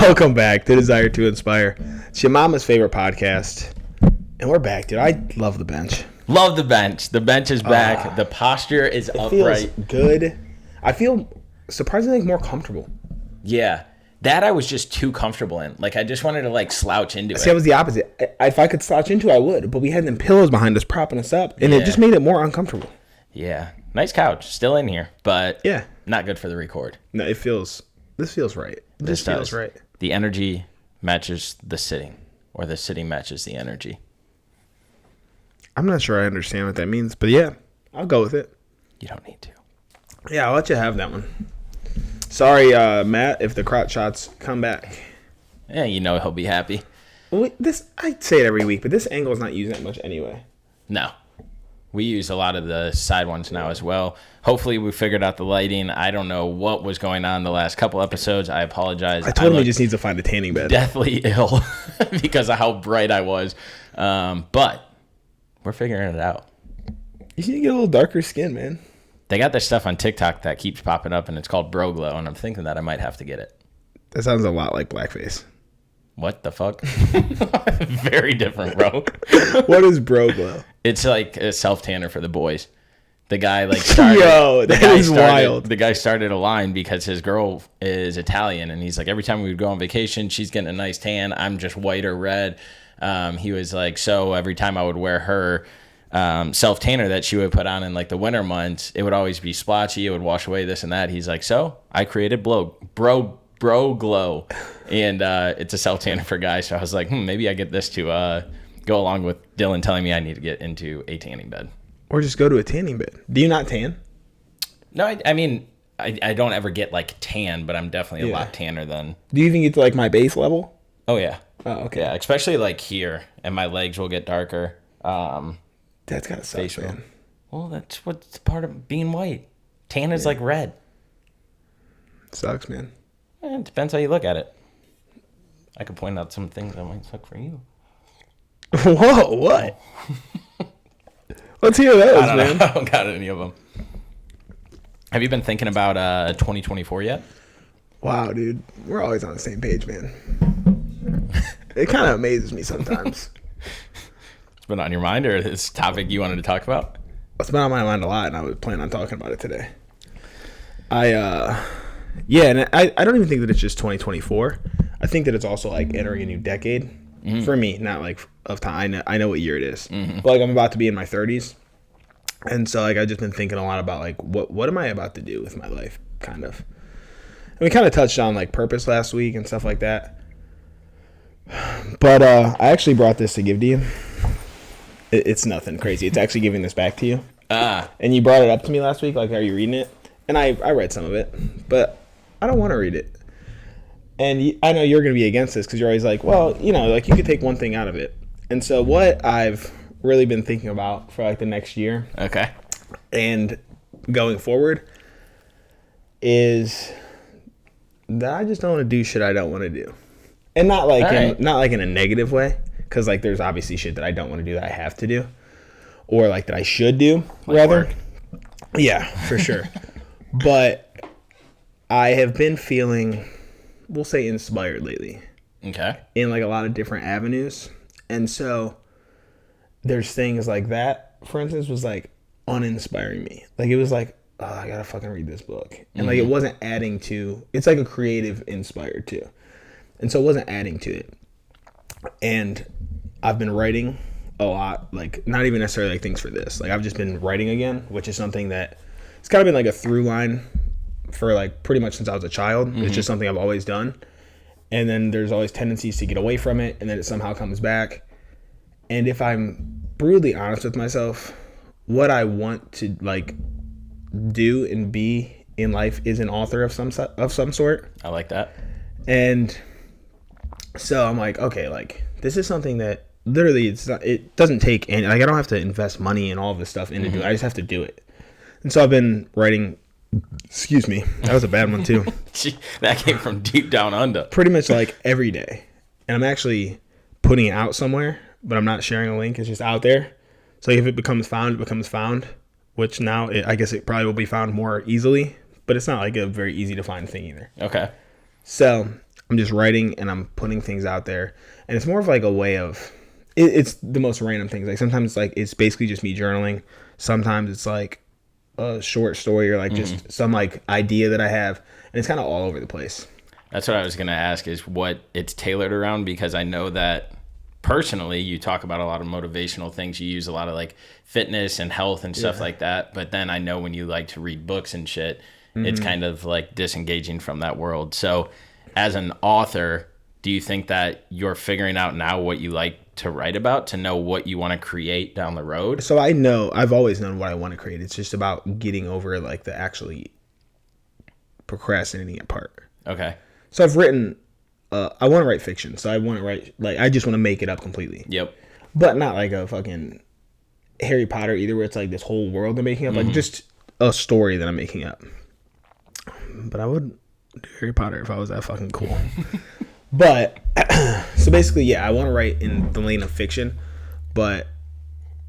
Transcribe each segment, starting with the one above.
Welcome back to Desire to Inspire. It's your mama's favorite podcast. And we're back, dude. I love the bench. Love the bench. The bench is back. The posture is upright. Feels good. I feel surprisingly more comfortable. Yeah. That I was just too comfortable in. Like, I just wanted to, like, slouch into it. See, I was the opposite. If I could slouch into it, I would. But we had them pillows behind us propping us up. And it just made it more uncomfortable. Yeah. Nice couch. Still in here. But yeah, not good for the record. No, this feels right. This feels right. The energy matches the sitting. Or the sitting matches the energy. I'm not sure I understand what that means. But yeah, I'll go with it. You don't need to. Yeah, I'll let you have that one. Sorry, Matt, if the crotch shots come back. Yeah, you know he'll be happy. Well, I say it every week, but this angle is not used that much anyway. No. We use a lot of the side ones now as well. Hopefully we figured out the lighting. I don't know what was going on the last couple episodes. I apologize. I totally just need to find a tanning bed. Deathly ill because of how bright I was. But we're figuring it out. You need to get a little darker skin, man. They got this stuff on TikTok that keeps popping up, and it's called Bro Glow, and I'm thinking that I might have to get it. That sounds a lot like blackface. What the fuck? Very different, bro. What is Bro Glow? It's like a self-tanner for the boys. The guy like started. Wild. The guy started a line because his girl is Italian, and he's like, every time we would go on vacation, she's getting a nice tan. I'm just white or red. He was like, so every time I would wear her self tanner that she would put on in like the winter months, it would always be splotchy. It would wash away this and that. He's like, so I created Bro Glow, and it's a self tanner for guys. So I was like, maybe I get this to go along with Dylan telling me I need to get into a tanning bed. Or just go to a tanning bed. Do you not tan? No, I mean, I don't ever get like tan, but I'm definitely a lot tanner than. Do you even get to like my base level? Oh, yeah. Oh, okay. Yeah, especially like here, and my legs will get darker. That's gotta suck, man. Well, that's what's part of being white. Tan is like red. Sucks, man. It depends how you look at it. I could point out some things that might suck for you. Whoa, what? Let's hear those, man. I don't got any of them. Have you been thinking about 2024 yet? Wow, dude. We're always on the same page, man. It kind of amazes me sometimes. It's been on your mind, or this topic you wanted to talk about? It's been on my mind a lot, and I was planning on talking about it today. And I don't even think that it's just 2024. I think that it's also like entering a new decade. Mm-hmm. For me, not like of time. I know what year it is. Mm-hmm. But like I'm about to be in my 30s. And so like I've just been thinking a lot about like what am I about to do with my life, kind of. And we kind of touched on like purpose last week and stuff like that. But I actually brought this to give to you. It's nothing crazy. It's actually giving this back to you. And you brought it up to me last week, like, are you reading it? And I read some of it, but I don't want to read it. And I know you're going to be against this because you're always like, well, you know, like you could take one thing out of it. And so what I've really been thinking about for like the next year, okay, and going forward, is that I just don't want to do shit I don't want to do, and not like in a negative way, because like there's obviously shit that I don't want to do that I have to do, or like that I should do rather. Work. Yeah, for sure. But I have been feeling, we'll say, inspired lately. Okay. In like a lot of different avenues. And so there's things like that, for instance, was like uninspiring me. Like it was like, oh, I gotta fucking read this book. And like it wasn't adding to, it's like a creative inspired too. And so it wasn't adding to it. And I've been writing a lot, like not even necessarily like things for this. Like I've just been writing again, which is something that it's kind of been like a through line for like pretty much since I was a child. It's just something I've always done. And then there's always tendencies to get away from it, and then it somehow comes back. And if I'm brutally honest with myself, what I want to like do and be in life is an author of some sort. I like that. And so I'm like, okay, like this is something that literally it doesn't take any, like I don't have to invest money and all of this stuff into it. I just have to do it. And so I've been writing. Excuse me. That was a bad one too. That came from deep down under. Pretty much like every day. And I'm actually putting it out somewhere, but I'm not sharing a link. It's just out there. So if it becomes found, it becomes found, which now I guess it probably will be found more easily, but it's not like a very easy to find thing either. Okay. So I'm just writing and I'm putting things out there, and it's more of like a way of it's the most random things. Like sometimes it's basically just me journaling. Sometimes it's like a short story or like just some like idea that I have, and it's kind of all over the place. That's what I was going to ask, is what it's tailored around, because I know that personally you talk about a lot of motivational things. You use a lot of like fitness and health and stuff like that. But then I know when you like to read books and shit, it's kind of like disengaging from that world. So as an author, do you think that you're figuring out now what you like to write about to know what you want to create down the road? So I've always known what I want to create. It's just about getting over like the actually procrastinating part. Okay. So I've written, I want to write fiction. So I want to write, like, I just want to make it up completely. Yep. But not like a fucking Harry Potter either, where it's like this whole world I'm making up. Like just a story that I'm making up. But I would do Harry Potter if I was that fucking cool. But, so basically, yeah, I want to write in the lane of fiction. But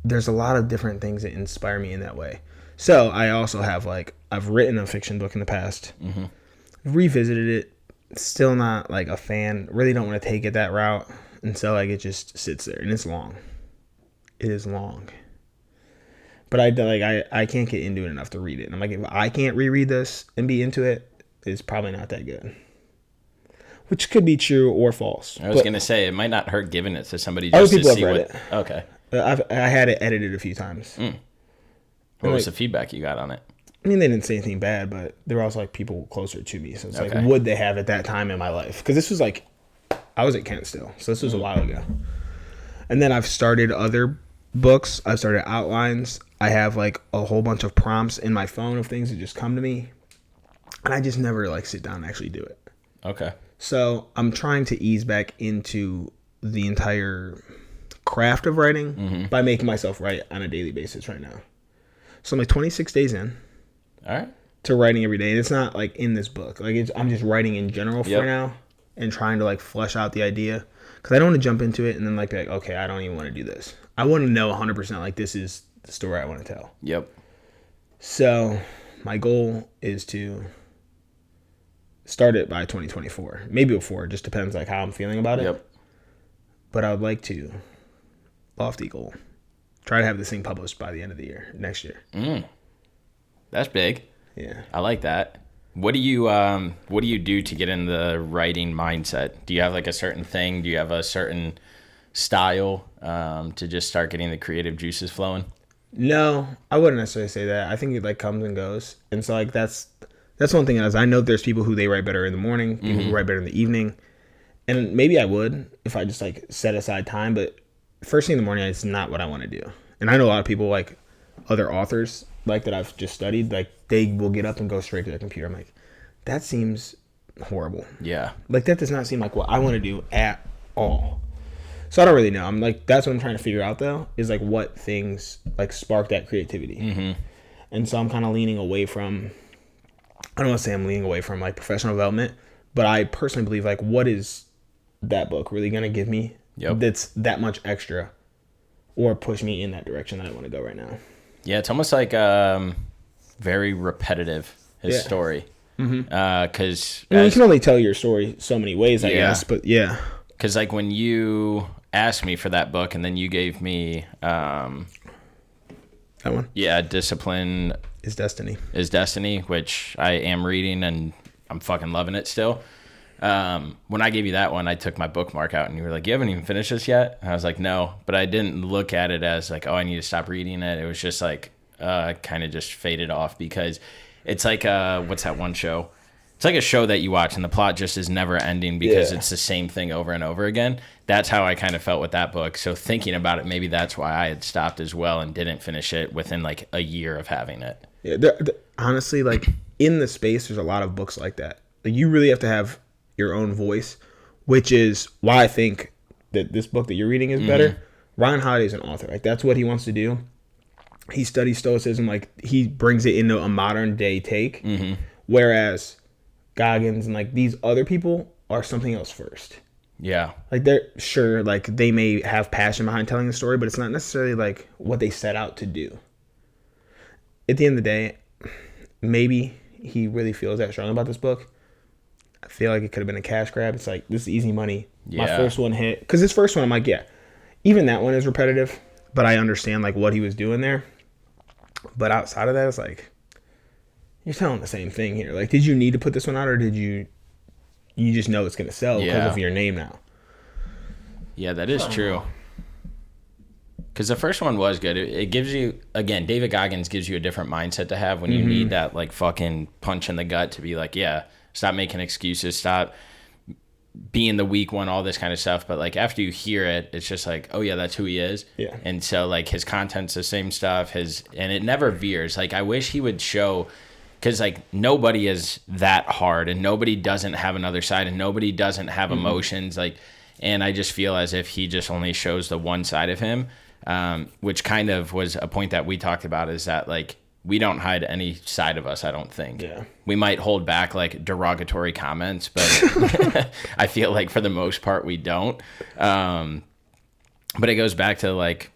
there's a lot of different things that inspire me in that way. So I also have, like, I've written a fiction book in the past. Revisited it. Still not like a fan. Really don't want to take it that route, and so like it just sits there, and it's long. It is long, but I can't get into it enough to read it. And I'm like, if I can't reread this and be into it, it's probably not that good. Which could be true or false. I was gonna say it might not hurt giving it to somebody other just to people see have what. read it. Okay. I had it edited a few times. What was the feedback you got on it? I mean, they didn't say anything bad, but they were also like people closer to me. So it's Okay. like, would they have at that time in my life? Because this was like, I was at Kent still. So this was a while ago. And then I've started other books. I've started outlines. I have like a whole bunch of prompts in my phone of things that just come to me. And I just never like sit down and actually do it. Okay. So I'm trying to ease back into the entire craft of writing by making myself write on a daily basis right now. So I'm like 26 days in. All right. To writing every day, and it's not like in this book. Like I'm just writing in general for now, and trying to like flesh out the idea, because I don't want to jump into it and then like be like, okay, I don't even want to do this. I want to know 100% like this is the story I want to tell. Yep. So my goal is to start it by 2024, maybe before. It just depends like how I'm feeling about it. Yep. But I would like to, lofty goal, try to have this thing published by the end of the year, next year. That's big. Yeah. I like that. What do you do to get in the writing mindset? Do you have like a certain thing? Do you have a certain style to just start getting the creative juices flowing? No, I wouldn't necessarily say that. I think it like comes and goes. And so like that's one thing, is I know there's people who they write better in the morning, people who write better in the evening. And maybe I would if I just like set aside time, but first thing in the morning is not what I want to do. And I know a lot of people, like other authors like that I've just studied, like they will get up and go straight to their computer. I'm like, that seems horrible. Yeah. Like that does not seem like what I want to do at all. So I don't really know. I'm like, that's what I'm trying to figure out though, is like what things like spark that creativity. And so I'm kind of leaning away from, I don't want to say I'm leaning away from like professional development, but I personally believe like, what is that book really going to give me that's that much extra or push me in that direction that I want to go right now? Yeah, it's almost like very repetitive, his story. Because you can only tell your story so many ways, I guess. But yeah. Because like when you asked me for that book and then you gave me... that one? Yeah, Discipline is Destiny, which I am reading and I'm fucking loving it still. When I gave you that one, I took my bookmark out and you were like, you haven't even finished this yet? And I was like, no, but I didn't look at it as like, oh, I need to stop reading it. It was just like, kind of just faded off, because it's like, what's that one show? It's like a show that you watch and the plot just is never ending because it's the same thing over and over again. That's how I kind of felt with that book. So thinking about it, maybe that's why I had stopped as well and didn't finish it within like a year of having it. Yeah, honestly, like in the space, there's a lot of books like that. Like you really have to have your own voice, which is why I think that this book that you're reading is better. Ryan Holiday is an author. Like that's what he wants to do. He studies Stoicism. Like he brings it into a modern day take. Whereas Goggins and like these other people are something else first. Yeah. Like they're sure, like they may have passion behind telling the story, but it's not necessarily like what they set out to do. At the end of the day, maybe he really feels that strong about this book. I feel like it could have been a cash grab. It's like, this is easy money. My Yeah. first one hit. Because his first one, I'm like, yeah, even that one is repetitive. But I understand, like, what he was doing there. But outside of that, it's like, you're telling the same thing here. Like, did you need to put this one out, or did you just know it's going to sell because Yeah. of your name now? Yeah, that is true. Because the first one was good. It gives you, again, David Goggins gives you a different mindset to have when you need that, like, fucking punch in the gut to be like, yeah, stop making excuses, stop being the weak one, all this kind of stuff. But, like, after you hear it, it's just like, oh, yeah, that's who he is. Yeah. And so, like, his content's the same stuff. And it never veers. Like, I wish he would show, because, like, nobody is that hard, and nobody doesn't have another side, and nobody doesn't have emotions. Like, and I just feel as if he just only shows the one side of him. Which kind of was a point that we talked about, is that, like, we don't hide any side of us, I don't think. Yeah. We might hold back, like, derogatory comments, but I feel like for the most part we don't. But it goes back to, like,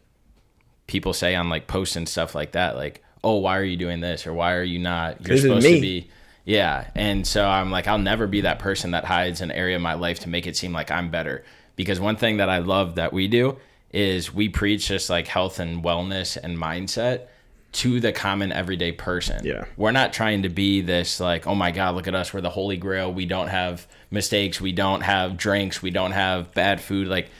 people say on, like, posts and stuff like that, like, oh, why are you doing this? Or why are you not? You're This is supposed me. to be. Yeah. And so I'm like, I'll never be that person that hides an area of my life to make it seem like I'm better. Because one thing that I love that we do is we preach just, like, health and wellness and mindset to the common everyday person. Yeah. We're not trying to be this, like, oh my God, look at us, we're the holy grail. We don't have mistakes. We don't have drinks. We don't have bad food. Like,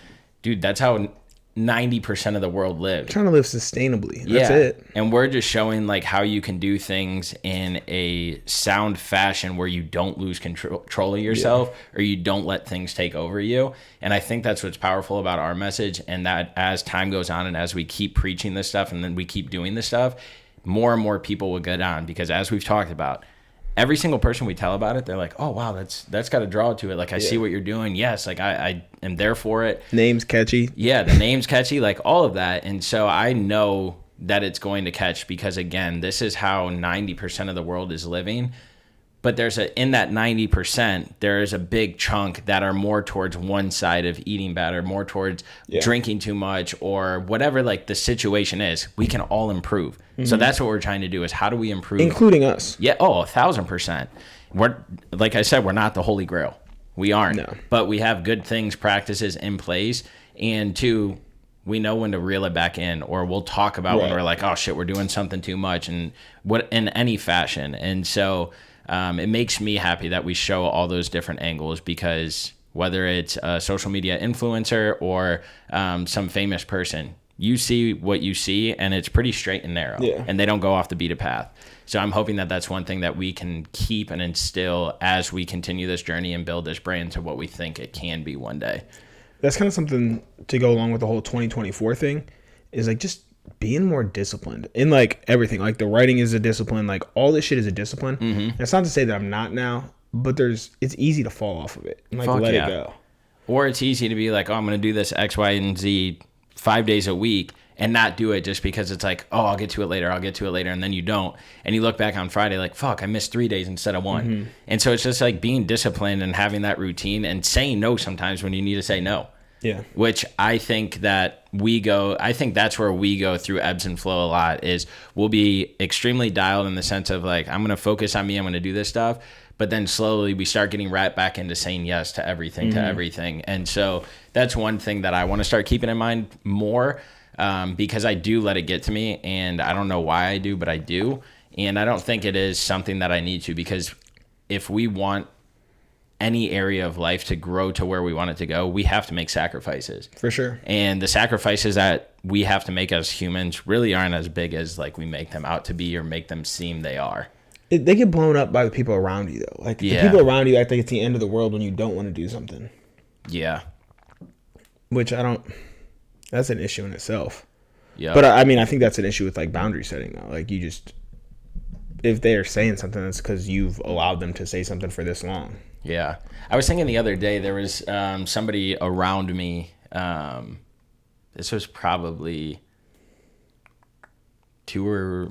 dude, that's how 90% of the world lives. Trying to live sustainably. That's it. And we're just showing, like, how you can do things in a sound fashion where you don't lose control of yourself or you don't let things take over you. And I think that's what's powerful about our message. And that as time goes on and as we keep preaching this stuff and then we keep doing this stuff, more and more people will get on. Because as we've talked about, every single person we tell about it, they're like, oh, wow, that's got a draw to it. Like, I see what you're doing. Yes, like, I am there for it. Name's catchy. Yeah, the name's catchy, like, all of that. And so I know that it's going to catch because, again, this is how 90% of the world is living. But in that 90%, there is a big chunk that are more towards one side of eating bad or more towards drinking too much or whatever, like, the situation is. We can all improve. So that's what we're trying to do, is how do we improve? Including us. Yeah. Oh, 1,000%. We're, like I said, we're not the Holy Grail. We aren't. No. But we have good things, practices in place. And two, we know when to reel it back in, or we'll talk about when we're like, oh shit, we're doing something too much, and what in any fashion. And so it makes me happy that we show all those different angles, because whether it's a social media influencer or some famous person, you see what you see, and it's pretty straight and narrow, and they don't go off the beaten path. So I'm hoping that that's one thing that we can keep and instill as we continue this journey and build this brand to what we think it can be one day. That's kind of something to go along with the whole 2024 thing, is, like, just being more disciplined in, like, everything. Like, the writing is a discipline, like, all this shit is a discipline. And it's not to say that I'm not now, but it's easy to fall off of it and, like, let it go. Or it's easy to be like, oh, I'm going to do this X, Y, and Z 5 days a week and not do it just because it's like, oh, I'll get to it later. And then you don't. And you look back on Friday like, fuck, I missed 3 days instead of one. And so it's just like being disciplined and having that routine and saying no sometimes when you need to say no. Yeah. Which I think that's where we go through ebbs and flow a lot, is we'll be extremely dialed in the sense of, like, I'm going to focus on me. I'm going to do this stuff. But then slowly we start getting right back into saying yes to everything, And so that's one thing that I want to start keeping in mind more, because I do let it get to me, and I don't know why I do, but I do. And I don't think it is something that I need to, because if we want any area of life to grow to where we want it to go, we have to make sacrifices. For sure. And the sacrifices that we have to make as humans really aren't as big as, like, we make them out to be or make them seem they are. They get blown up by the people around you, though. Like, the people around you act like it's the end of the world when you don't want to do something. Yeah. Which that's an issue in itself. Yeah. But I mean, I think that's an issue with, like, boundary setting, though. Like, if they are saying something, it's because you've allowed them to say something for this long. Yeah. I was thinking the other day, there was somebody around me. This was probably 2 or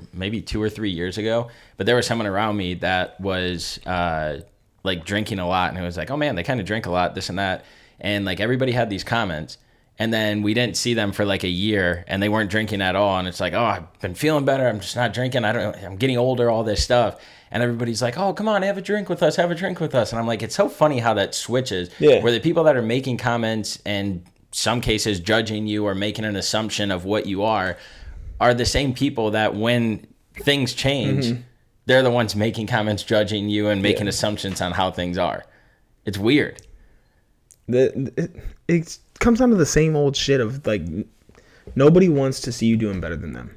3 years ago. But there was someone around me that was like drinking a lot. And it was like, oh man, they kind of drink a lot, this and that. And, like, everybody had these comments. And then we didn't see them for like a year, and they weren't drinking at all. And it's like, oh, I've been feeling better. I'm just not drinking. I'm getting older, all this stuff. And everybody's like, oh, come on, have a drink with us. Have a drink with us. And I'm like, it's so funny how that switches. Yeah. Where the people that are making comments and some cases judging you or making an assumption of what you are the same people that when things change, they're the ones making comments, judging you, and making assumptions on how things are. It's weird. It comes down to the same old shit of like nobody wants to see you doing better than them,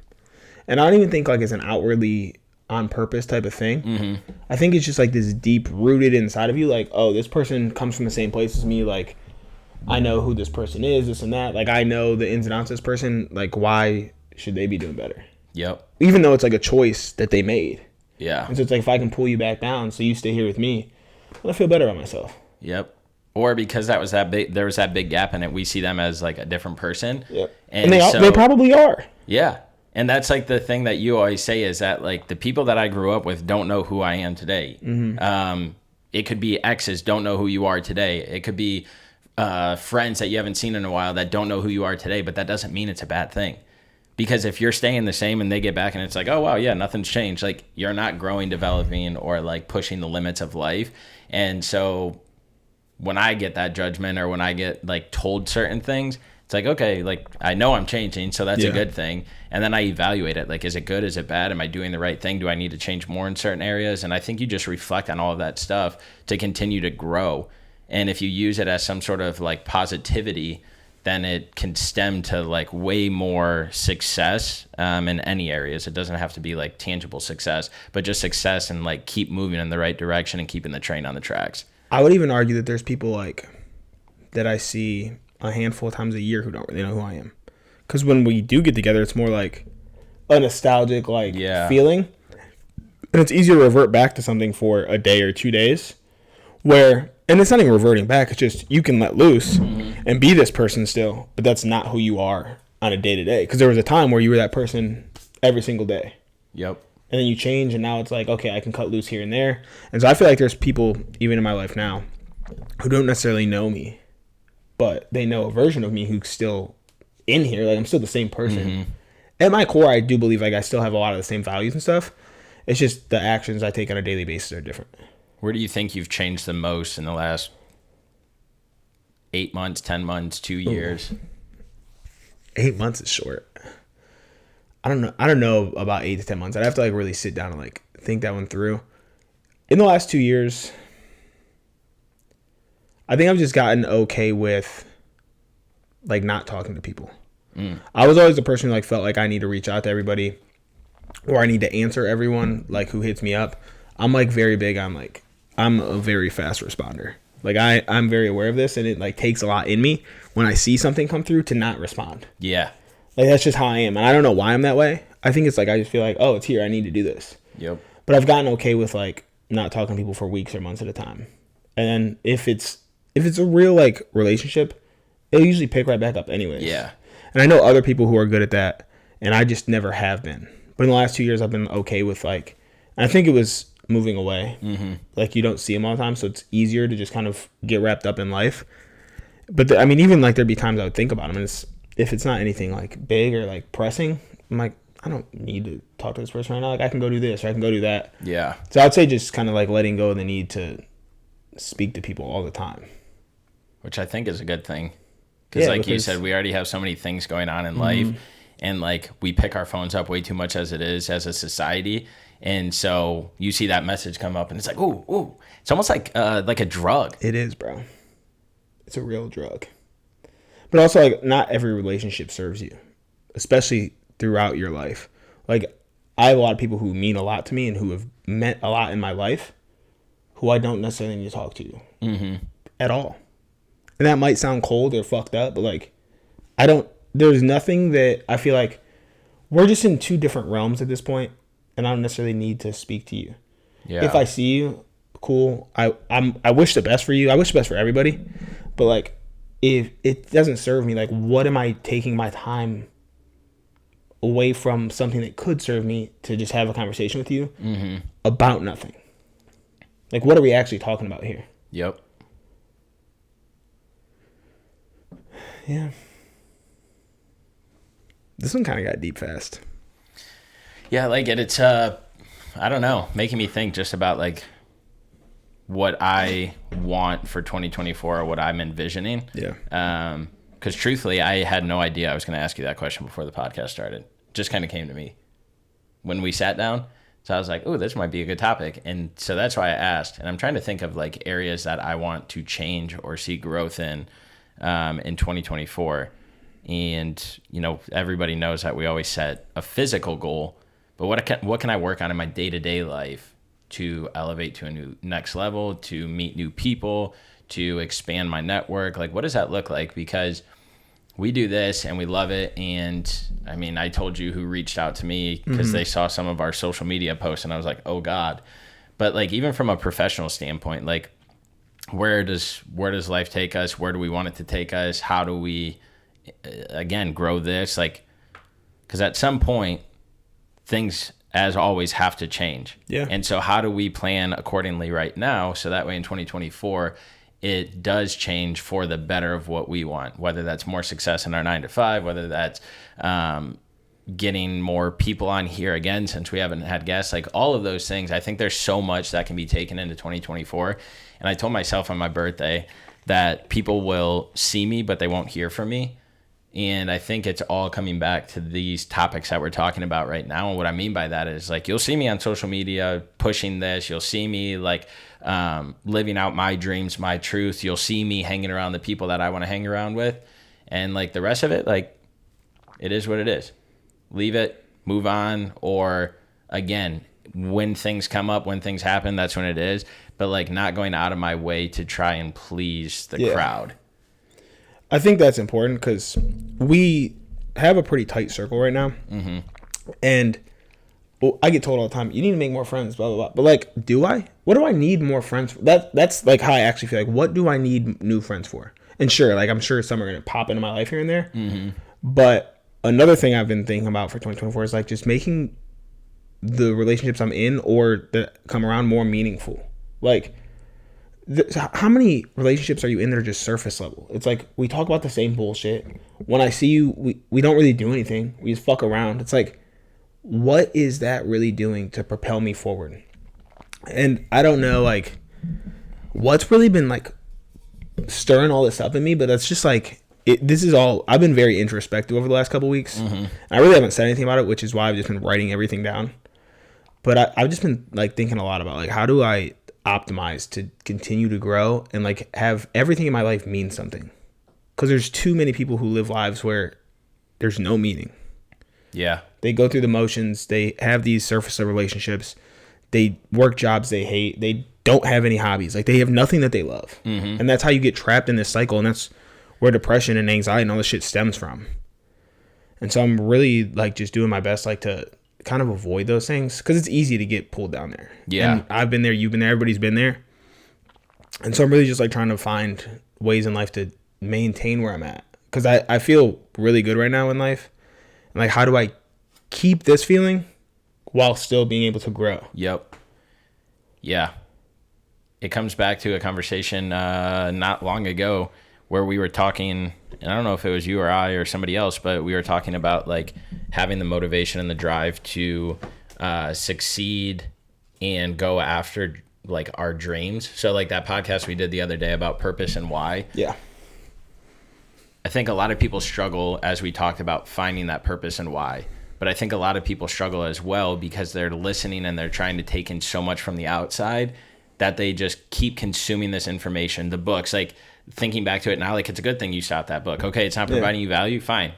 and I don't even think like it's an outwardly on purpose type of thing. I think it's just like this deep rooted inside of you, like, oh, this person comes from the same place as me, like I know who this person is, this and that, like I know the ins and outs of this person, like why should they be doing better? Yep. Even though it's like a choice that they made. Yeah. And so it's like if I can pull you back down so you stay here with me, I feel better about myself. Yep. Or because there was that big gap in it, we see them as like a different person. Yep. And they probably are. Yeah. And that's like the thing that you always say is that like the people that I grew up with don't know who I am today. It could be exes don't know who you are today. It could be friends that you haven't seen in a while that don't know who you are today, but that doesn't mean it's a bad thing. Because if you're staying the same and they get back and it's like, oh, wow, yeah, nothing's changed. Like you're not growing, developing, or like pushing the limits of life. And so when I get that judgment or when I get like told certain things, it's like, okay, like I know I'm changing, so that's a good thing. And then I evaluate it. Like, is it good? Is it bad? Am I doing the right thing? Do I need to change more in certain areas? And I think you just reflect on all of that stuff to continue to grow. And if you use it as some sort of like positivity, then it can stem to like way more success in any areas. It doesn't have to be like tangible success, but just success and like keep moving in the right direction and keeping the train on the tracks. I would even argue that there's people like that I see a handful of times a year who don't really know who I am. Because when we do get together, it's more like a nostalgic like feeling. And it's easier to revert back to something for a day or 2 days where, and it's not even reverting back, it's just you can let loose and be this person still, but that's not who you are on a day-to-day. Because there was a time where you were that person every single day. Yep. And then you change, and now it's like, okay, I can cut loose here and there. And so I feel like there's people, even in my life now, who don't necessarily know me, but they know a version of me who's still in here. Like, I'm still the same person. At my core, I do believe, like, I still have a lot of the same values and stuff. It's just the actions I take on a daily basis are different. Where do you think you've changed the most in the last 8 months, 10 months, 2 years? 8 months is short. I don't know about 8 to 10 months. I'd have to like really sit down and like think that one through. In the last 2 years, I think I've just gotten okay with like not talking to people. I was always the person who like felt like I need to reach out to everybody or I need to answer everyone like who hits me up. I'm like very big on like, I'm a very fast responder. Like I'm very aware of this, and it like takes a lot in me when I see something come through to not respond. Yeah. Like that's just how I am. And I don't know why I'm that way. I think it's like, I just feel like, oh, it's here. I need to do this. Yep. But I've gotten okay with like not talking to people for weeks or months at a time. And then if it's a real like relationship, it'll usually pick right back up anyways. Yeah. And I know other people who are good at that, and I just never have been. But in the last 2 years, I've been okay with like, and I think it was moving away. Like you don't see them all the time, so it's easier to just kind of get wrapped up in life. But I mean, even like there'd be times I would think about them, and if it's not anything like big or like pressing, I'm like, I don't need to talk to this person right now. Like I can go do this or I can go do that. Yeah. So I'd say just kind of like letting go of the need to speak to people all the time. Which I think is a good thing. Because you said, we already have so many things going on in life, and like we pick our phones up way too much as it is as a society. And so you see that message come up and it's like, ooh. It's almost like a drug. It is, bro. It's a real drug. But also, like, not every relationship serves you, especially throughout your life. Like, I have a lot of people who mean a lot to me and who have meant a lot in my life who I don't necessarily need to talk to at all. And that might sound cold or fucked up, but, like, there's nothing that I feel like we're just in two different realms at this point, and I don't necessarily need to speak to you. Yeah. If I see you, cool. I wish the best for you. I wish the best for everybody. But, like, if it doesn't serve me, like, what am I taking my time away from something that could serve me to just have a conversation with you about nothing? Like, what are we actually talking about here? Yep. Yeah. This one kind of got deep fast. Yeah, I like it. It's I don't know, making me think just about like what I want for 2024 or what I'm envisioning. Yeah. Because truthfully, I had no idea I was going to ask you that question before the podcast started. Just kind of came to me when we sat down. So I was like, oh, this might be a good topic. And so that's why I asked. And I'm trying to think of like areas that I want to change or see growth in 2024. And, you know, everybody knows that we always set a physical goal, but what can I work on in my day-to-day life to elevate to a new next level, to meet new people, to expand my network? Like, what does that look like? Because we do this and we love it. And I mean, I told you who reached out to me because they saw some of our social media posts and I was like, oh God. But like, even from a professional standpoint, like where does life take us? Where do we want it to take us? How do we, again, grow this? Like, because at some point things, as always, have to change. Yeah. And so how do we plan accordingly right now so that way in 2024 it does change for the better of what we want, whether that's more success in our 9-to-5, whether that's getting more people on here again since we haven't had guests, like all of those things. I think there's so much that can be taken into 2024. And I told myself on my birthday that people will see me, but they won't hear from me. And I think it's all coming back to these topics that we're talking about right now. And what I mean by that is like, you'll see me on social media pushing this. You'll see me like living out my dreams, my truth. You'll see me hanging around the people that I want to hang around with. And like the rest of it, like it is what it is. Leave it, move on. Or again, when things come up, when things happen, that's when it is. But like not going out of my way to try and please the crowd. I think that's important because we have a pretty tight circle right now. Mm-hmm. And I get told all the time, you need to make more friends, blah, blah, blah. But like, do I? What do I need more friends for? That's like how I actually feel. Like, what do I need new friends for? And sure, like I'm sure some are going to pop into my life here and there. Mm-hmm. But another thing I've been thinking about for 2024 is like just making the relationships I'm in or that come around more meaningful. Like, how many relationships are you in that are just surface level? It's like we talk about the same bullshit. When I see you, we don't really do anything. We just fuck around. It's like, what is that really doing to propel me forward? And I don't know, like, what's really been like stirring all this up in me, but that's just like, this is all, I've been very introspective over the last couple of weeks. Mm-hmm. I really haven't said anything about it, which is why I've just been writing everything down. But I've just been like thinking a lot about like, how do I optimize to continue to grow and like have everything in my life mean something? Because there's too many people who live lives where there's no meaning. Yeah. They go through the motions. They have these surface level relationships. They work jobs they hate. They don't have any hobbies. Like they have nothing that they love. Mm-hmm. And that's how you get trapped in this cycle. And that's where depression and anxiety and all this shit stems from. And so I'm really like just doing my best like to kind of avoid those things because it's easy to get pulled down there. Yeah. And I've been there. You've been there. Everybody's been there. And so I'm really just like trying to find ways in life to maintain where I'm at. Because I feel really good right now in life. And like, how do I keep this feeling while still being able to grow? Yep. Yeah. It comes back to a conversation not long ago where we were talking, and I don't know if it was you or I or somebody else, but we were talking about like having the motivation and the drive to succeed and go after like our dreams. So like that podcast we did the other day about purpose and why. Yeah. I think a lot of people struggle, as we talked about, finding that purpose and why. But I think a lot of people struggle as well because they're listening and they're trying to take in so much from the outside that they just keep consuming this information, the books, like thinking back to it now, like it's a good thing you stopped that book. Okay, it's not providing you value, fine.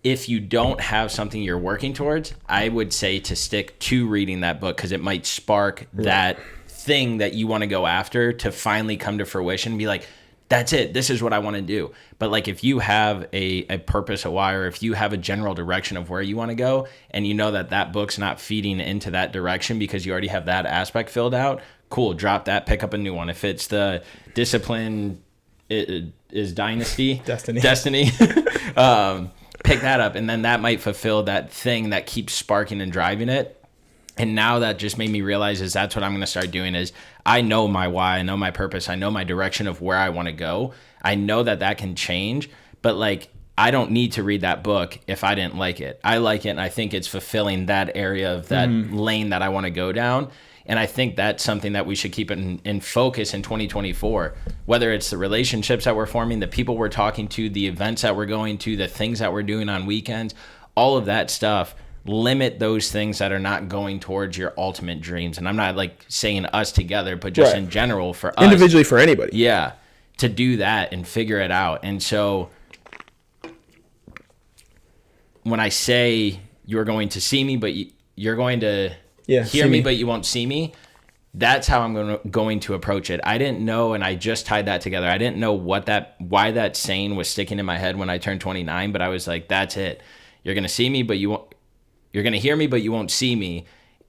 If you don't have something you're working towards, I would say to stick to reading that book because it might spark that thing that you want to go after to finally come to fruition and be like, that's it. This is what I want to do. But like if you have a purpose, a why, or if you have a general direction of where you want to go and you know that that book's not feeding into that direction because you already have that aspect filled out, cool, drop that, pick up a new one. If it's the discipline is Destiny, pick that up. And then that might fulfill that thing that keeps sparking and driving it. And now that just made me realize is that's what I'm going to start doing is I know my why, I know my purpose, I know my direction of where I want to go. I know that that can change, but like I don't need to read that book if I didn't like it. I like it, and I think it's fulfilling that area of that lane that I want to go down. And I think that's something that we should keep in focus in 2024, whether it's the relationships that we're forming, the people we're talking to, the events that we're going to, the things that we're doing on weekends, all of that stuff. Limit those things that are not going towards your ultimate dreams. And I'm not like saying us together, but just in general for us. Individually for anybody. Yeah. To do that and figure it out. And so when I say you're going to see me, but you're going to hear me, but you won't see me, that's how I'm going to approach it. I didn't know, and I just tied that together. I didn't know why that saying was sticking in my head when I turned 29, but I was like, that's it. You're going to see me, but you're going to hear me, but you won't see me.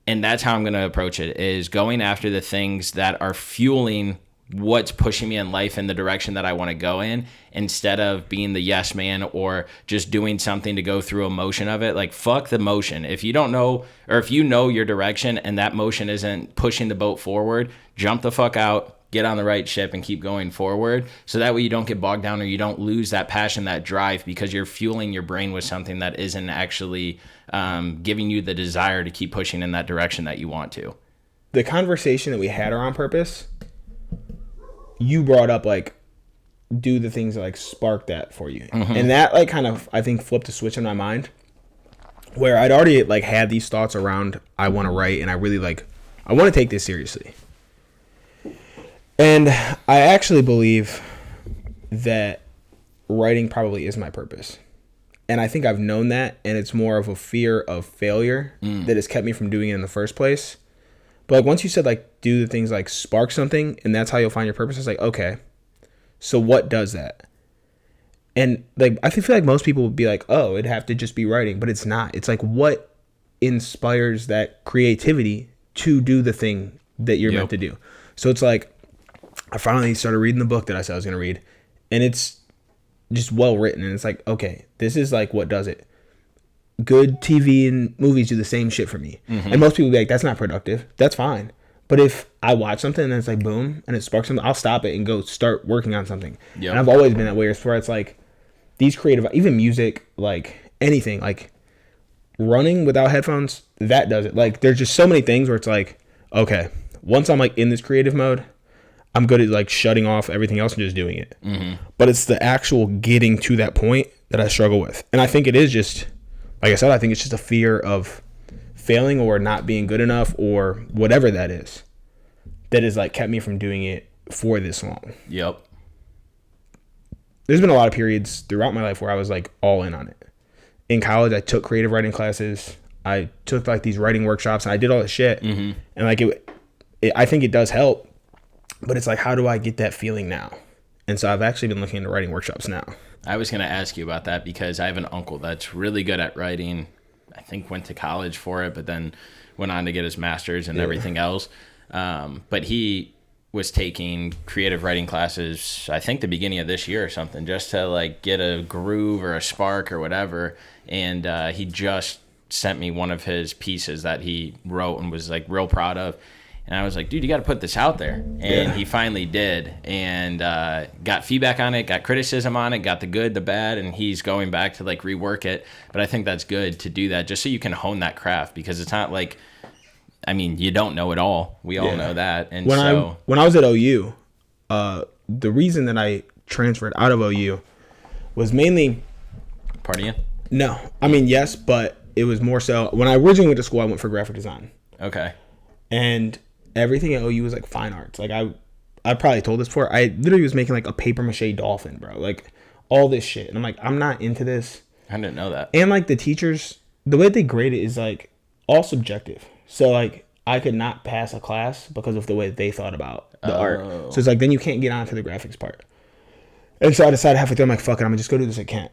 And that's how I'm going to approach it, is going after the things that are fueling what's pushing me in life in the direction that I want to go in, instead of being the yes man or just doing something to go through a motion of it. Like, fuck the motion. If you don't know, or if you know your direction and that motion isn't pushing the boat forward, jump the fuck out, get on the right ship and keep going forward. So that way you don't get bogged down, or you don't lose that passion, that drive, because you're fueling your brain with something that isn't actually giving you the desire to keep pushing in that direction that you want to. The conversation that we had around purpose, you brought up like, do the things that like spark that for you. And that like kind of, I think, flipped a switch in my mind, where I'd already like had these thoughts around, I want to write, and I really like, I want to take this seriously. And I actually believe that writing probably is my purpose. And I think I've known that, and it's more of a fear of failure that has kept me from doing it in the first place. But like, once you said like, do the things like spark something, and that's how you'll find your purpose, it's like, okay, so what does that? And like, I feel like most people would be like, oh, it'd have to just be writing, but it's not. It's like, what inspires that creativity to do the thing that you're meant to do? So it's like, I finally started reading the book that I said I was going to read, and it's just well written. And it's like, okay, this is like what does it. Good TV and movies do the same shit for me. And most people be like, that's not productive. That's fine. But if I watch something and it's like, boom, and it sparks something, I'll stop it and go start working on something. And I've always been that way, where it's like these creative, even music, like anything, like running without headphones, that does it. Like, there's just so many things where it's like, okay, once I'm like in this creative mode, I'm good at like shutting off everything else and just doing it. But it's the actual getting to that point that I struggle with. And I think it is just, like I said, I think it's just a fear of failing or not being good enough or whatever that is like kept me from doing it for this long. There's been a lot of periods throughout my life where I was like all in on it. In college, I took creative writing classes. I took like these writing workshops, and I did all this shit. And like I think it does help, but it's like, how do I get that feeling now? And so I've actually been looking into writing workshops now. I was going to ask you about that, because I have an uncle that's really good at writing. I think went to college for it, but then went on to get his master's and everything else. But he was taking creative writing classes, I think the beginning of this year or something, just to like get a groove or a spark or whatever. And he just sent me one of his pieces that he wrote and was like real proud of. And I was like, dude, you got to put this out there. And he finally did, and got feedback on it, got criticism on it, got the good, the bad, and he's going back to like rework it. But I think that's good to do that, just so you can hone that craft, because it's not like, I mean, you don't know it all. We all know that. And when I was at OU, the reason that I transferred out of OU was mainly partying. No, I mean, yes, but it was more so when I originally went to school, I went for graphic design. Okay. And everything at OU was like fine arts. Like I probably told this before. I literally was making like a paper mache dolphin, bro. Like all this shit. And I'm like, I'm not into this. I didn't know that. And like the teachers, the way they grade it is like all subjective. So like I could not pass a class because of the way they thought about the art. So it's like, then you can't get on to the graphics part. And so I decided halfway through, I'm like, fuck it, I'm gonna just go do this at Kent.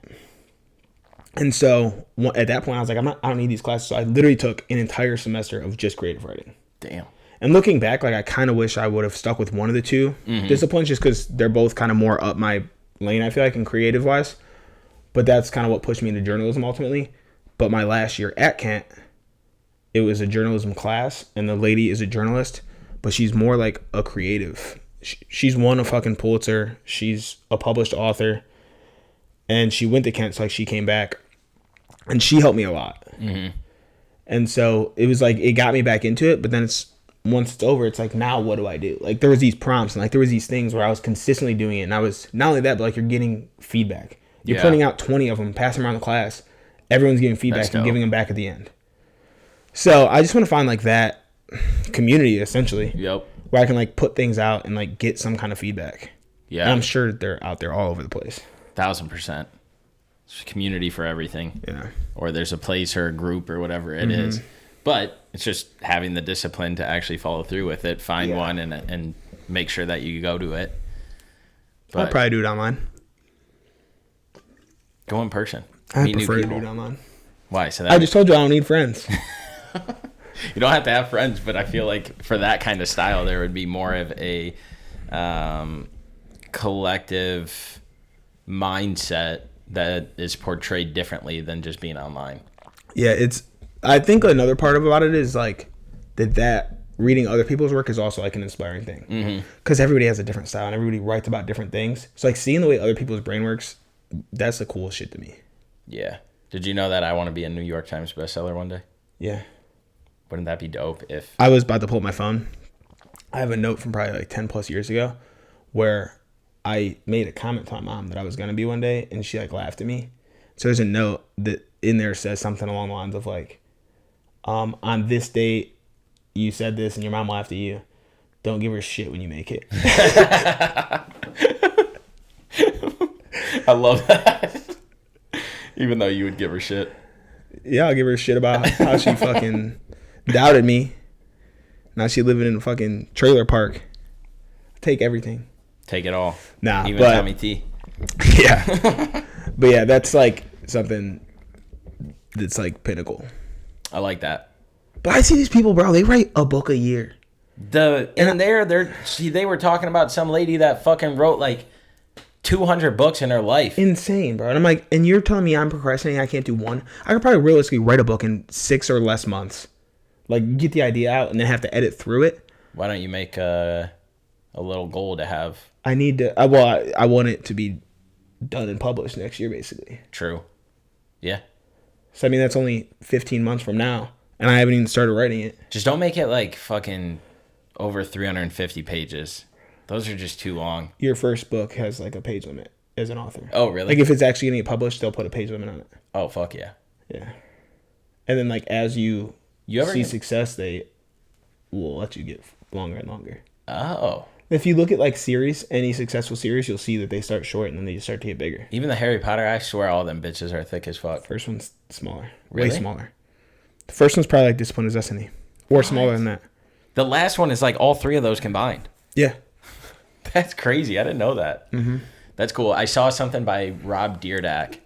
And so at that point I was like, I don't need these classes. So I literally took an entire semester of just creative writing. Damn. And looking back, like I kind of wish I would have stuck with one of the two disciplines, just because they're both kind of more up my lane, I feel like, in creative wise. But that's kind of what pushed me into journalism ultimately. But my last year at Kent, it was a journalism class, and the lady is a journalist, but she's more like a creative. She's won a fucking Pulitzer. She's a published author. and she went to Kent, so like she came back, and she helped me a lot. And so it was like it got me back into it. But then once it's over, it's like, now what do I do? Like there was these prompts and like there was these things where I was consistently doing it, and I was not only that, but like you're getting feedback. You're putting out 20 of them, passing them around the class. Everyone's giving feedback and giving them back at the end. So I just want to find like that community essentially. Yep. Where I can like put things out and like get some kind of feedback. Yeah. And I'm sure they're out there all over the place. 1000%. There's a community for everything. Yeah. Or there's a place or a group or whatever it is. But it's just having the discipline to actually follow through with it, find one and make sure that you go to it. But I'll probably do it online. Go in person. I Meet prefer new to do people. it online. Why? So I just told you I don't need friends. You don't have to have friends, but I feel like for that kind of style, there would be more of a collective mindset that is portrayed differently than just being online. Yeah, I think another part about it is like that reading other people's work is also like an inspiring thing. Because everybody has a different style and everybody writes about different things. So like seeing the way other people's brain works, that's the cool shit to me. Yeah. Did you know that I want to be a New York Times bestseller one day? Yeah. Wouldn't that be dope if... I was about to pull up my phone. I have a note from probably like 10 plus years ago where I made a comment to my mom that I was going to be one day, and she like laughed at me. So there's a note that in there says something along the lines of like, on this date, you said this and your mom laughed at you. Don't give her shit when you make it. I love that. Even though you would give her shit. Yeah, I'll give her shit about how she fucking doubted me. Now she living in a fucking trailer park. Take everything. Take it all. Nah, even but, Tommy T. Yeah. But yeah, that's like something that's like pinnacle. I like that. But I see these people, bro, they write a book a year. They were talking about some lady that fucking wrote like 200 books in her life. Insane, bro. And I'm like, and you're telling me I'm procrastinating, I can't do one? I could probably realistically write a book in 6 or less months. Like, get the idea out and then have to edit through it. Why don't you make a little goal to have? I need to, I want it to be done and published next year, basically. True. Yeah. So, I mean, that's only 15 months from now. And I haven't even started writing it. Just don't make it like fucking over 350 pages. Those are just too long. Your first book has like a page limit as an author. Oh, really? Like if it's actually going to get published, they'll put a page limit on it. Oh, fuck yeah. Yeah. And then like as you ever see success, they will let you get longer and longer. Oh. If you look at like series, any successful series, you'll see that they start short and then they just start to get bigger. Even the Harry Potter, I swear all them bitches are thick as fuck. First one's smaller. Really? Way smaller. The first one's probably like Discipline is Destiny. Or smaller than that. The last one is like all three of those combined. Yeah. That's crazy. I didn't know that. Mm-hmm. That's cool. I saw something by Rob Dyrdek.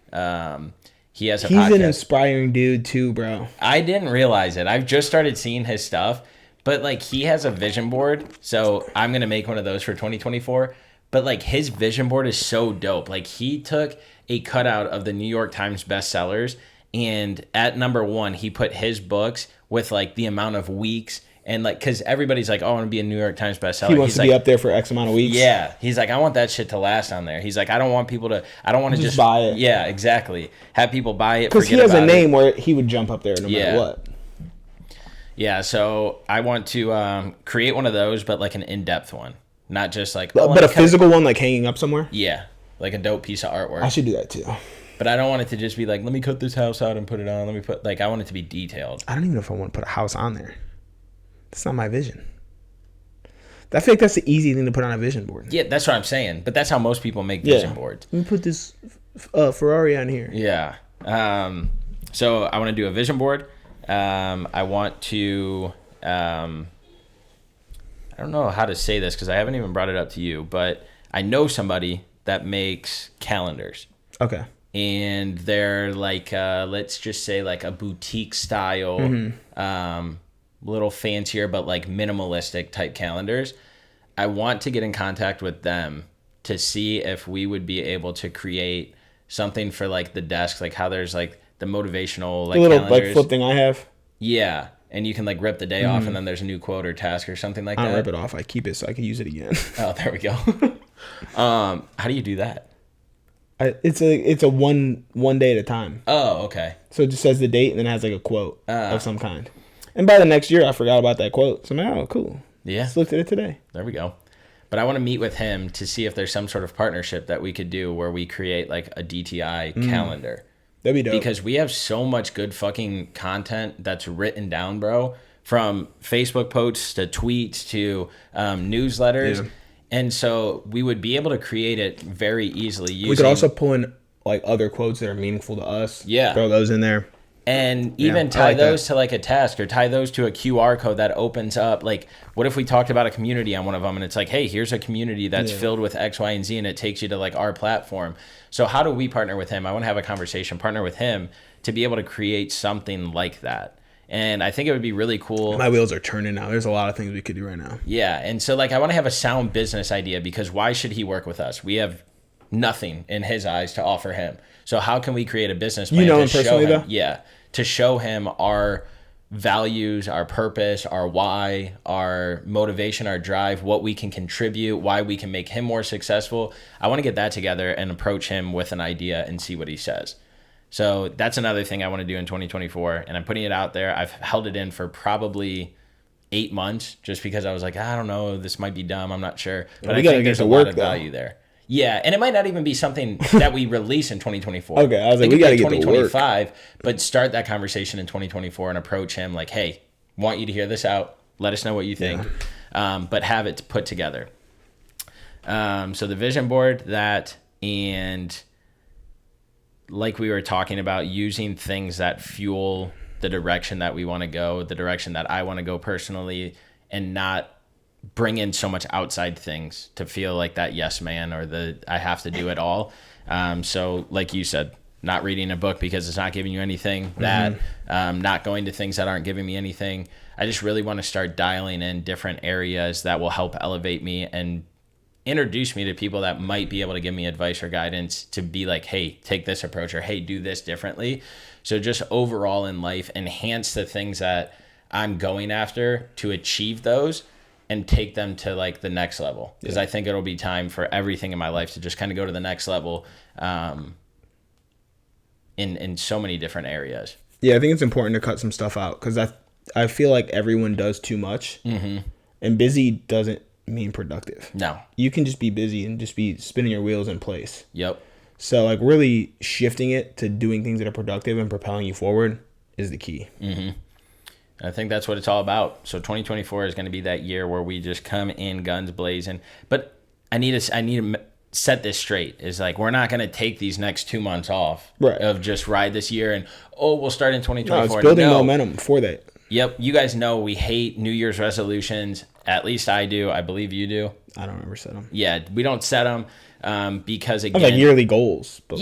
He has a podcast. He's an inspiring dude too, bro. I didn't realize it. I've just started seeing his stuff. But like he has a vision board. So I'm going to make one of those for 2024. But like his vision board is so dope. Like he took a cutout of the New York Times bestsellers. And at number 1, he put his books with like the amount of weeks. And like, cause everybody's like, oh, I want to be a New York Times bestseller. He wants to be up there for X amount of weeks. Yeah. He's like, I want that shit to last on there. He's like, I don't want to just buy it. Yeah, exactly. Have people buy it. Because he has a name where he would jump up there no matter what. Yeah. So I want to create one of those, but like an in-depth one. Not just like. But a physical one like hanging up somewhere? Yeah. Like a dope piece of artwork. I should do that too. But I don't want it to just be like, let me cut this house out and put it on. I want it to be detailed. I don't even know if I want to put a house on there. That's not my vision. I feel like that's the easy thing to put on a vision board. Yeah, that's what I'm saying. But that's how most people make vision boards. Let me put this Ferrari on here. Yeah. So I want to do a vision board. I want to... I don't know how to say this because I haven't even brought it up to you. But I know somebody that makes calendars. Okay. And they're like, let's just say like a boutique style, little fancier, but like minimalistic type calendars. I want to get in contact with them to see if we would be able to create something for like the desk, like how there's like the motivational like the little calendars. like flip thing I have. Yeah. And you can like rip the day off and then there's a new quote or task or something like that. I don't rip it off. I keep it so I can use it again. Oh, there we go. How do you do that? It's a one day at a time. Oh, okay. So it just says the date and then it has like a quote of some kind. And by the next year, I forgot about that quote. So I'm like, oh, cool. Yeah. Just looked at it today. There we go. But I want to meet with him to see if there's some sort of partnership that we could do where we create like a DTI calendar. That'd be dope. Because we have so much good fucking content that's written down, bro. From Facebook posts to tweets to newsletters. Yeah. And so we would be able to create it very easily. We could also pull in like other quotes that are meaningful to us. Yeah. Throw those in there. And even tie those to like a task or tie those to a QR code that opens up. Like, what if we talked about a community on one of them and it's like, hey, here's a community that's filled with X, Y, and Z, and it takes you to like our platform. So how do we partner with him? I want to have a conversation, partner with him to be able to create something like that. And I think it would be really cool. My wheels are turning now. There's a lot of things we could do right now. Yeah. And so like, I want to have a sound business idea because why should he work with us? We have nothing in his eyes to offer him. So how can we create a business plan? You know him personally, though? Yeah. To show him our values, our purpose, our why, our motivation, our drive, what we can contribute, why we can make him more successful. I want to get that together and approach him with an idea and see what he says. So that's another thing I want to do in 2024. And I'm putting it out there. I've held it in for probably 8 months just because I was like, I don't know, this might be dumb. I'm not sure. But I think there's a lot of value there. Yeah, and it might not even be something that we release in 2024. Okay, I was like, we got to get to work. 2025, but start that conversation in 2024 and approach him like, hey, want you to hear this out. Let us know what you think, but have it put together. So the vision board, that, and like we were talking about, using things that fuel the direction that we want to go, the direction that I want to go personally, and not bring in so much outside things to feel like that yes man or the I have to do it all. So like you said, not reading a book because it's not giving you anything, that not going to things that aren't giving me anything. I just really want to start dialing in different areas that will help elevate me and introduce me to people that might be able to give me advice or guidance to be like, hey, take this approach, or hey, do this differently. So just overall in life, enhance the things that I'm going after to achieve those and take them to like the next level. Because I think it'll be time for everything in my life to just kind of go to the next level in so many different areas. Yeah, I think it's important to cut some stuff out because I feel like everyone does too much. And busy doesn't mean productive. No. You can just be busy and just be spinning your wheels in place. Yep. So like really shifting it to doing things that are productive and propelling you forward is the key. I think that's what it's all about. So 2024 is going to be that year where we just come in guns blazing. But I need to set this straight. Is like, we're not going to take these next 2 months off of just ride this year and, we'll start in 2024. No, it's building momentum for that. Yep. You guys know we hate New Year's resolutions. At least I do. I believe you do. I don't ever set them. Yeah, we don't set them because, again... like yearly goals. But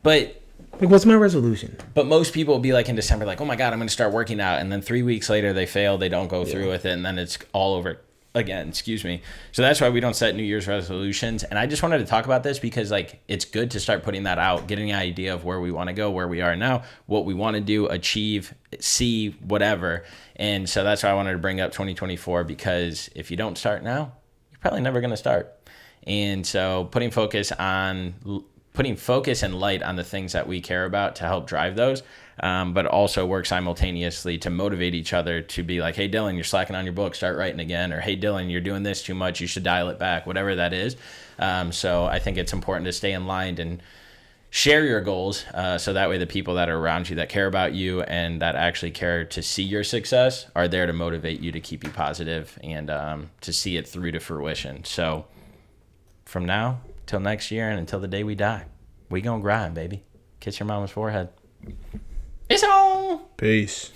but... Like, what's my resolution? But most people will be like in December, like, oh my God, I'm going to start working out. And then 3 weeks later, they fail. They don't go through with it. And then it's all over again. So that's why we don't set New Year's resolutions. And I just wanted to talk about this because, like, it's good to start putting that out, getting an idea of where we want to go, where we are now, what we want to do, achieve, see, whatever. And so that's why I wanted to bring up 2024, because if you don't start now, you're probably never going to start. And so putting focus and light on the things that we care about to help drive those, but also work simultaneously to motivate each other to be like, hey, Dylan, you're slacking on your book, start writing again. Or, hey, Dylan, you're doing this too much, you should dial it back, whatever that is. So I think it's important to stay in line and share your goals, so that way the people that are around you that care about you and that actually care to see your success are there to motivate you, to keep you positive and to see it through to fruition. So from now till next year and until the day we die, we gonna grind, baby. Kiss your mama's forehead. It's on. Peace.